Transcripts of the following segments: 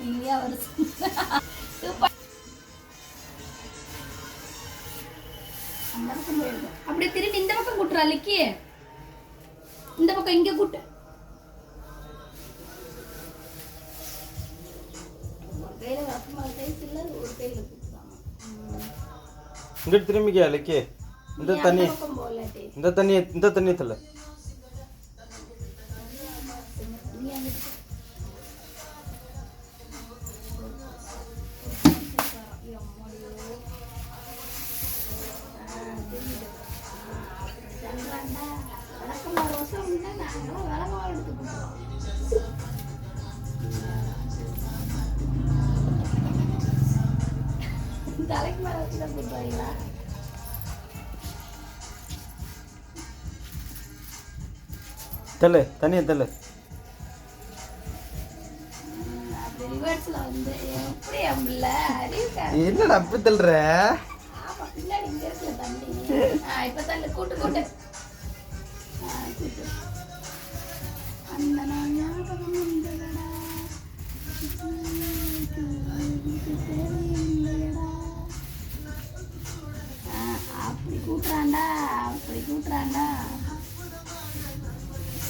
நீங்க ஒரு அந்த பக்கம் போயிடும். அப்படியே திரும்பி இந்த பக்கம் கூட்டுறா லிக்கி. இந்த பக்கம் இங்க கூட்டு. ஒரு கையில வசமா கைஸ் இல்ல, ஒரு கையில கூட்டுறாங்க. இங்க திரும்பிக்க லிக்கி. இந்த தண்ணி இந்த தண்ணி தள்ள. தலைக்கு மேல வச்சுதான் கொடுப்பாங்களா? தள்ளு தண்ணியை தள்ளு. ரிவர்ஸ்ல வந்து எப்படி அம்பல என்னடா அப்படி தள்ளுற? ஆமா பின்னாடி இங்க இருக்குல தண்ணி. இப்ப தள்ளு கூட்டு கூட்டு. கூட்டு. அந்த நான் ஞாபகம் வந்தடா. அப்படி கூட்டுறாண்டா, அப்படி கூட்டுறாண்டா.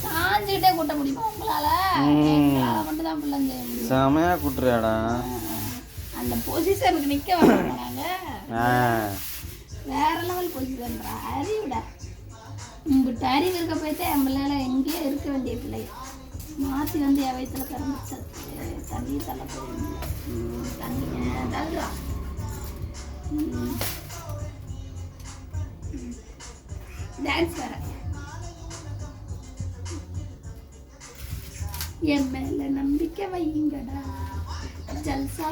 சாஞ்சுக்கிட்டே கூட்ட முடியுமா உங்களால? மட்டும் தான் பிள்ளை செய்ய முடியும். செமையா கூட்டுறியாடா. அந்த பொசிஷனுக்கு நிக்க வராங்க. வேற லெவல் பொசிஷன்டா. அறிவுடா. உங்ககிட்ட அறிவு இருக்க போயிட்டு என் பிள்ளைல எங்கேயோ இருக்க வேண்டிய பிள்ளை மாற்றி வந்து என் வயிற்றுல பிறந்துச்சு. தண்ணி தள்ள போயிருந்தேன். தண்ணி தள்ளுறான். டான்ஸ் வேற. என் மேல நம்பிக்கை வையுங்கடா. ஜல்சா